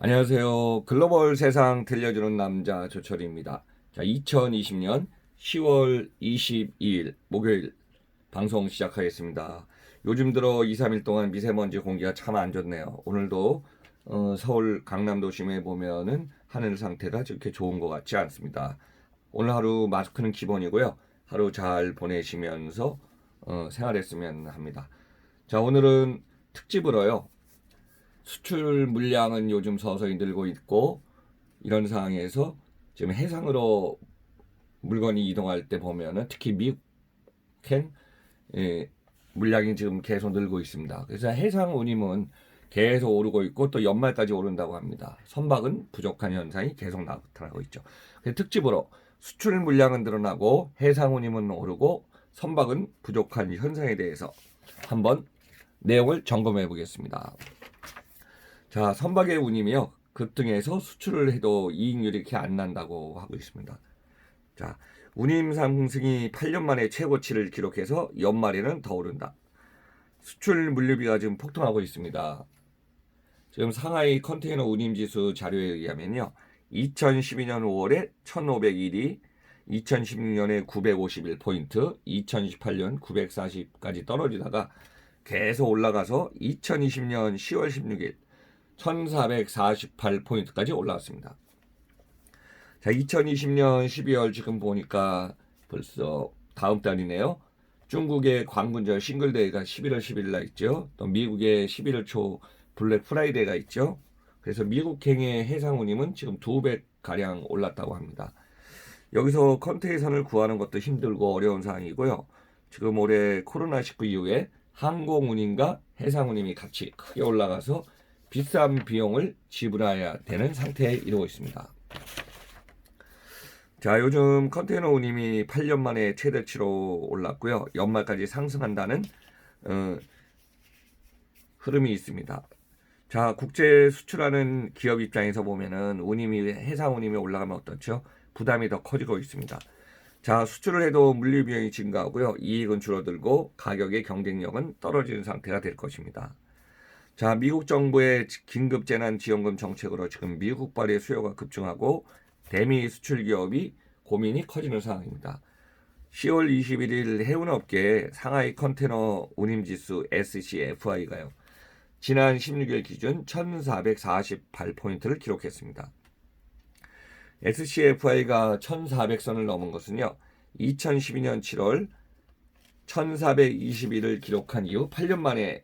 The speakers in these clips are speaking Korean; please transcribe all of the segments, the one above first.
안녕하세요. 글로벌 세상 들려주는 남자 조철입니다. 자, 2020년 10월 22일 목요일 방송 시작하겠습니다. 요즘 들어 2, 3일 동안 미세먼지 공기가 참 안 좋네요. 오늘도 서울 강남도 심에 보면은 하늘 상태가 그렇게 좋은 것 같지 않습니다. 오늘 하루 마스크는 기본이고요. 하루 잘 보내시면서 생활했으면 합니다. 자, 오늘은 특집으로요. 수출 물량은 요즘 서서히 늘고 있고 이런 상황에서 지금 해상으로 물건이 이동할 때 보면은 특히 미국행 물량이 지금 계속 늘고 있습니다. 그래서 해상 운임은 계속 오르고 있고 또 연말까지 오른다고 합니다. 선박은 부족한 현상이 계속 나타나고 있죠. 그래서 특집으로 수출 물량은 늘어나고 해상 운임은 오르고 선박은 부족한 현상에 대해서 한번 내용을 점검해 보겠습니다. 자, 선박의 운임이요. 급등해서 수출을 해도 이익률이 이렇게 안 난다고 하고 있습니다. 자, 운임 상승이 8년 만에 최고치를 기록해서 연말에는 더 오른다. 수출 물류비가 지금 폭등하고 있습니다. 지금 상하이 컨테이너 운임 지수 자료에 의하면요. 2012년 5월에 1,501이 2016년에 951포인트, 2018년 940까지 떨어지다가 계속 올라가서 2020년 10월 16일 1448포인트까지 올라왔습니다. 자, 2020년 12월 지금 보니까 벌써 다음 달이네요. 중국의 광군절 싱글데이가 11월 10일 날 있죠. 또 미국의 11월 초 블랙 프라이데이가 있죠. 그래서 미국행의 해상 운임은 지금 2배 가량 올랐다고 합니다. 여기서 컨테이너선을 구하는 것도 힘들고 어려운 상황이고요. 지금 올해 코로나19 이후에 항공 운임과 해상 운임이 같이 크게 올라가서 비싼 비용을 지불해야 되는 상태에 이르고 있습니다. 자, 요즘 컨테이너 운임이 8년 만에 최대치로 올랐고요. 연말까지 상승한다는 흐름이 있습니다. 자, 국제 수출하는 기업 입장에서 보면은 해상 운임이 올라가면 어떻죠? 부담이 더 커지고 있습니다. 자, 수출을 해도 물류 비용이 증가하고요. 이익은 줄어들고 가격의 경쟁력은 떨어지는 상태가 될 것입니다. 자, 미국 정부의 긴급 재난 지원금 정책으로 지금 미국발의 수요가 급증하고 대미 수출 기업이 고민이 커지는 상황입니다. 10월 21일 해운업계 상하이 컨테이너 운임지수 SCFI가요. 지난 16일 기준 1448포인트를 기록했습니다. SCFI가 1400선을 넘은 것은요. 2012년 7월 1421을 기록한 이후 8년 만에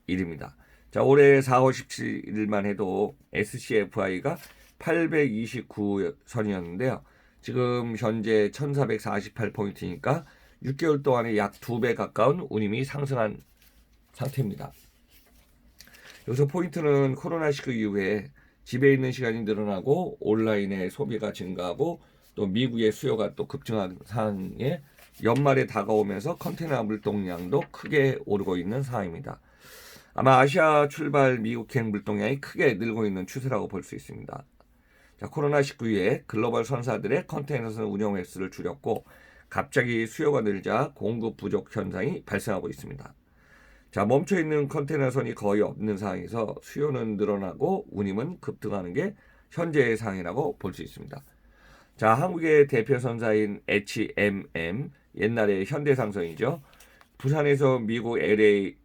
일입니다. 자, 올해 4월 17일만 해도 SCFI가 829선이었는데요. 지금 현재 1448포인트니까 6개월 동안에 약 2배 가까운 운임이 상승한 상태입니다. 여기서 포인트는 코로나19 이후에 집에 있는 시간이 늘어나고 온라인의 소비가 증가하고 또 미국의 수요가 또 급증한 상황에 연말에 다가오면서 컨테이너 물동량도 크게 오르고 있는 상황입니다. 아마 아시아 출발 미국행 물동량이 크게 늘고 있는 추세라고 볼 수 있습니다. 자, 코로나19 이후에 글로벌 선사들의 컨테이너선 운영 횟수를 줄였고 갑자기 수요가 늘자 공급 부족 현상이 발생하고 있습니다. 자, 멈춰있는 컨테이너선이 거의 없는 상황에서 수요는 늘어나고 운임은 급등하는 게 현재의 상황이라고 볼 수 있습니다. 자, 한국의 대표 선사인 HMM, 옛날에 현대상선이죠. 부산에서 미국 LA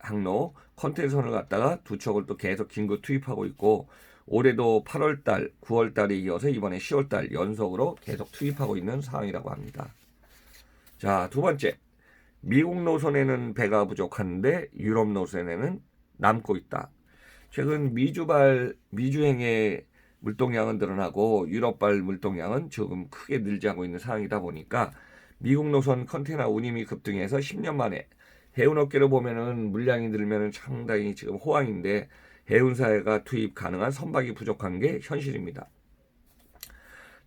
항로 컨테이너선을 갖다가 두 척을 또 계속 긴급 투입하고 있고 올해도 8월달, 9월달에 이어서 이번에 10월달 연속으로 계속 투입하고 있는 상황이라고 합니다. 자, 두 번째, 미국 노선에는 배가 부족한데 유럽 노선에는 남고 있다. 최근 미주행의 물동량은 늘어나고 유럽발 물동량은 조금 크게 늘지 않고 있는 상황이다 보니까 미국 노선 컨테이너 운임이 급등해서 10년 만에 해운업계로 보면은 물량이 늘면은 상당히 지금 호황인데 해운사가 투입 가능한 선박이 부족한 게 현실입니다.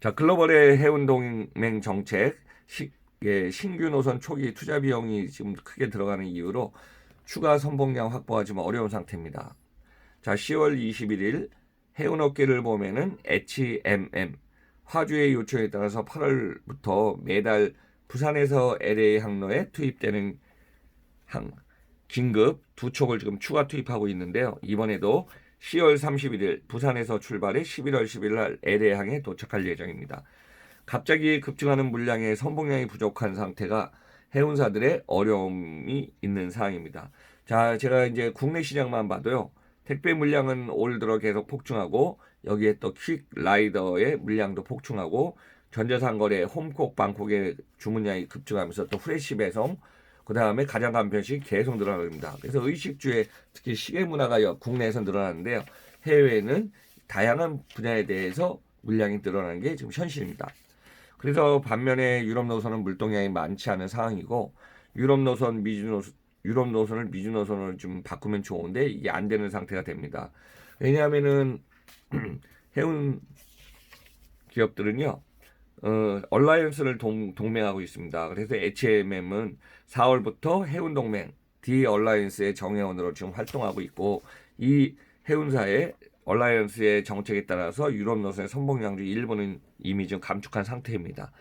자, 글로벌의 해운동맹 정책, 신규 노선 초기 투자 비용이 지금 크게 들어가는 이유로 추가 선봉량 확보가 좀 어려운 상태입니다. 자, 10월 21일 해운업계를 보면은 HMM 화주의 요청에 따라서 8월부터 매달 부산에서 LA 항로에 투입되는 긴급 두 척을 지금 추가 투입하고 있는데요. 이번에도 10월 31일 부산에서 출발해 11월 10일 날 LA항에 도착할 예정입니다. 갑자기 급증하는 물량에 선봉량이 부족한 상태가 해운사들의 어려움이 있는 사항입니다. 자, 제가 이제 국내 시장만 봐도요. 택배 물량은 올 들어 계속 폭증하고 여기에 또 퀵 라이더의 물량도 폭증하고 전자상거래 홈콕 방콕의 주문량이 급증하면서 또 후레쉬 배송 그 다음에 가장 간편식 계속 늘어납니다. 그래서 의식주에 특히 시계 문화가 국내에서 늘어나는데요. 해외에는 다양한 분야에 대해서 물량이 늘어나는 게 지금 현실입니다. 그래서 반면에 유럽 노선은 물동량이 많지 않은 상황이고 유럽 노선을 미주 노선으로 좀 바꾸면 좋은데 이게 안 되는 상태가 됩니다. 왜냐하면은 해운 기업들은요. 얼라이언스를 동맹하고 있습니다. 그래서 HMM은 4월부터 해운동맹 D 얼라이언스의 정회원으로 지금 활동하고 있고 이 해운사의 얼라이언스의 정책에 따라서 유럽 노선의 선봉량도 일본은 이미 좀 감축한 상태입니다.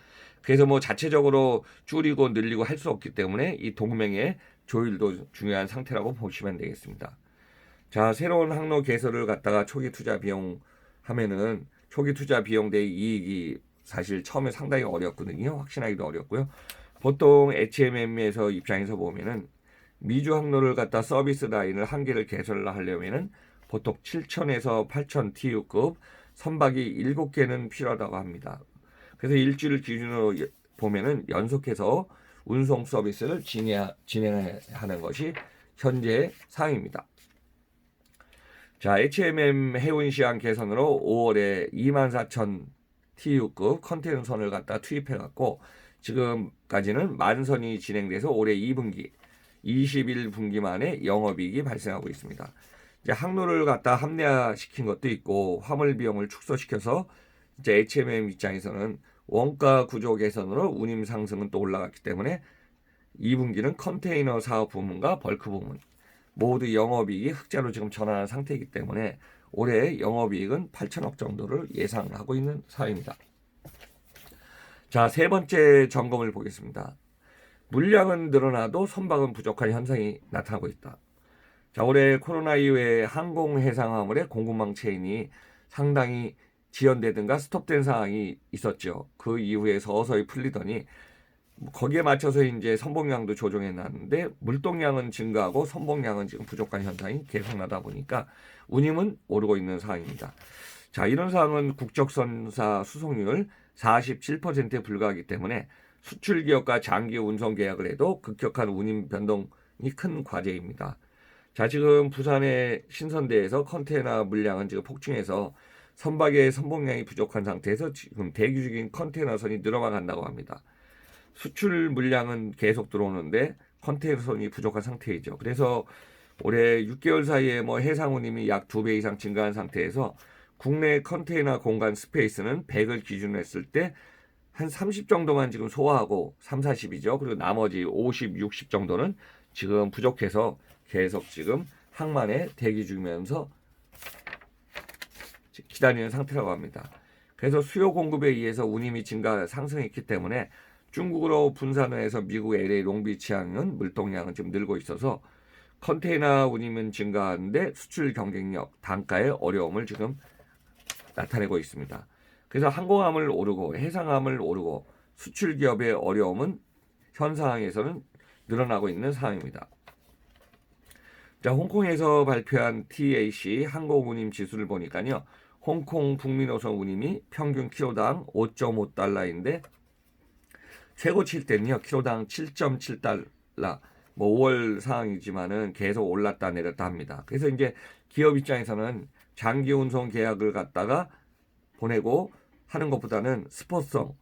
그래서 뭐 자체적으로 줄이고 늘리고 할 수 없기 때문에 이 동맹의 조율도 중요한 상태라고 보시면 되겠습니다. 자, 새로운 항로 개설을 갖다가 초기 투자 비용 하면은 초기 투자 비용 대 이익이 사실 처음에 상당히 어렵거든요. 확신하기도 어렵고요. 보통 HMM에서 입장에서 보면은 미주 항로를 갖다 서비스 라인을 한 개를 개설을 하려면은 보통 7,000에서 8,000 TU급 선박이 7개는 필요하다고 합니다. 그래서 일주일 기준으로 보면은 연속해서 운송 서비스를 진행하는 것이 현재 상황입니다. 자, HMM 해운시장 개선으로 5월에 24,000 TU급 컨테이너선을 갖다 투입해갖고 지금까지는 만선이 진행돼서 올해 2분기, 21분기 만에 영업이익이 발생하고 있습니다. 이제 항로를 갖다 합리화시킨 것도 있고 화물 비용을 축소시켜서 이제 HMM 입장에서는 원가 구조 개선으로 운임 상승은 또 올라갔기 때문에 2분기는 컨테이너 사업 부문과 벌크 부문 모두 영업이익이 흑자로 지금 전환한 상태이기 때문에 올해 영업이익은 8천억 정도를 예상하고 있는 사항입니다. 자, 세 번째 점검을 보겠습니다. 물량은 늘어나도 선박은 부족한 현상이 나타나고 있다. 자, 올해 코로나 이후에 항공 해상 화물의 공급망 체인이 상당히 지연되든가 스톱된 상황이 있었죠. 그 이후에 서서히 풀리더니 거기에 맞춰서 이제 선봉량도 조정해 놨는데 물동량은 증가하고 선봉량은 지금 부족한 현상이 계속 나다 보니까 운임은 오르고 있는 상황입니다. 자, 이런 상황은 국적선사 수송률 47%에 불과하기 때문에 수출 기업과 장기 운송 계약을 해도 급격한 운임 변동이 큰 과제입니다. 자, 지금 부산의 신선대에서 컨테이너 물량은 지금 폭증해서 선박의 선봉량이 부족한 상태에서 지금 대기 중인 컨테이너선이 늘어만 간다고 합니다. 수출 물량은 계속 들어오는데 컨테이너선이 부족한 상태이죠. 그래서 올해 6개월 사이에 뭐 해상 운임이 약 2배 이상 증가한 상태에서 국내 컨테이너 공간 스페이스는 100을 기준으로 했을 때 한 30 정도만 지금 소화하고 3, 40이죠. 그리고 나머지 50, 60 정도는 지금 부족해서 계속 지금 항만에 대기 중이면서 기다리는 상태라고 합니다. 그래서 수요 공급에 의해서 운임이 상승했기 때문에 중국으로 분산해서 미국 LA 롱비치 항은 물동량은 지금 늘고 있어서 컨테이너 운임은 증가하는데 수출 경쟁력, 단가의 어려움을 지금 나타내고 있습니다. 그래서 항공함을 오르고 해상함을 오르고 수출 기업의 어려움은 현 상황에서는 늘어나고 있는 상황입니다. 자, 홍콩에서 발표한 TAC 항공 운임 지수를 보니까요. 홍콩 북미 노선 운임이 평균 키로당 5.5달러인데 최고 칠 때는요. 키로당 7.7달러. 뭐 5월 상황이지만은 계속 올랐다 내렸다 합니다. 그래서 이제 기업 입장에서는 장기 운송 계약을 갖다가 보내고 하는 것보다는 스포츠성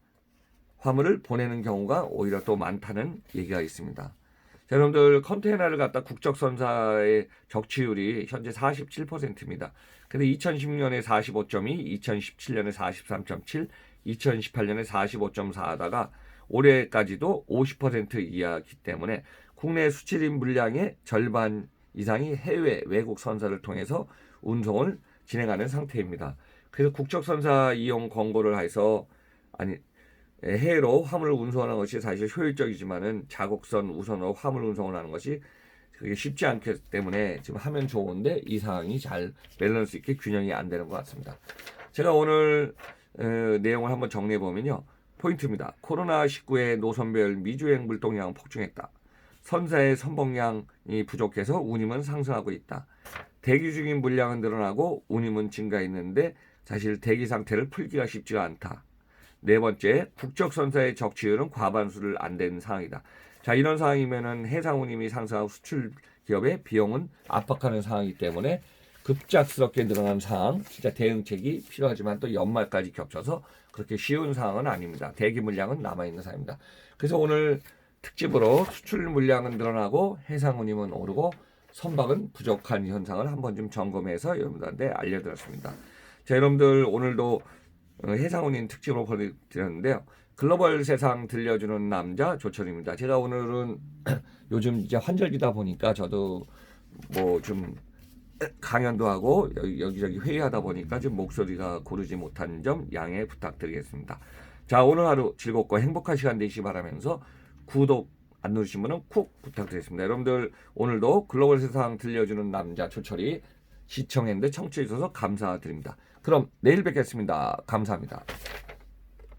화물을 보내는 경우가 오히려 또 많다는 얘기가 있습니다. 자, 여러분들 컨테이너를 갖다 국적선사의 적치율이 현재 47%입니다. 근데 2010년에 45.2, 2017년에 43.7, 2018년에 45.4 하다가 올해까지도 50% 이하이기 때문에 국내 수출입 물량의 절반 이상이 해외 외국 선사를 통해서 운송을 진행하는 상태입니다. 그래서 국적선사 이용 권고를 해서 해외로 화물을 운송하는 것이 사실 효율적이지만은 자국선 우선으로 화물 운송을 하는 것이 그게 쉽지 않기 때문에 지금 하면 좋은데 이 상황이 잘 밸런스 있게 균형이 안 되는 것 같습니다. 제가 오늘 내용을 한번 정리해 보면요. 포인트입니다. 코로나19의 노선별 미주행 물동량 폭증했다. 선사의 선봉량이 부족해서 운임은 상승하고 있다. 대기 중인 물량은 늘어나고 운임은 증가했는데 사실 대기 상태를 풀기가 쉽지가 않다. 네 번째, 국적 선사의 적치율은 과반수를 안 된 상황이다. 자, 이런 상황이면은 해상 운임이 상승하고 수출 기업의 비용은 압박하는 상황이기 때문에 급작스럽게 늘어난 상황, 진짜 대응책이 필요하지만 또 연말까지 겹쳐서 그렇게 쉬운 상황은 아닙니다. 대기 물량은 남아있는 상황입니다. 그래서 오늘 특집으로 수출 물량은 늘어나고 해상 운임은 오르고 선박은 부족한 현상을 한번 좀 점검해서 여러분들한테 알려드렸습니다. 자, 여러분들 오늘도 해상 운임 특집으로 보내드렸는데요. 글로벌 세상 들려주는 남자 조철입니다. 제가 오늘은 요즘 이제 환절기다 보니까 저도 뭐 좀 강연도 하고 여기저기 회의하다 보니까 좀 목소리가 고르지 못한 점 양해 부탁드리겠습니다. 자, 오늘 하루 즐겁고 행복한 시간 되시기 바라면서 구독 안 누르신 분은 쿡 부탁드리겠습니다. 여러분들 오늘도 글로벌 세상 들려주는 남자 조철이 시청했는데 청취해 주셔서 감사드립니다. 그럼 내일 뵙겠습니다. 감사합니다.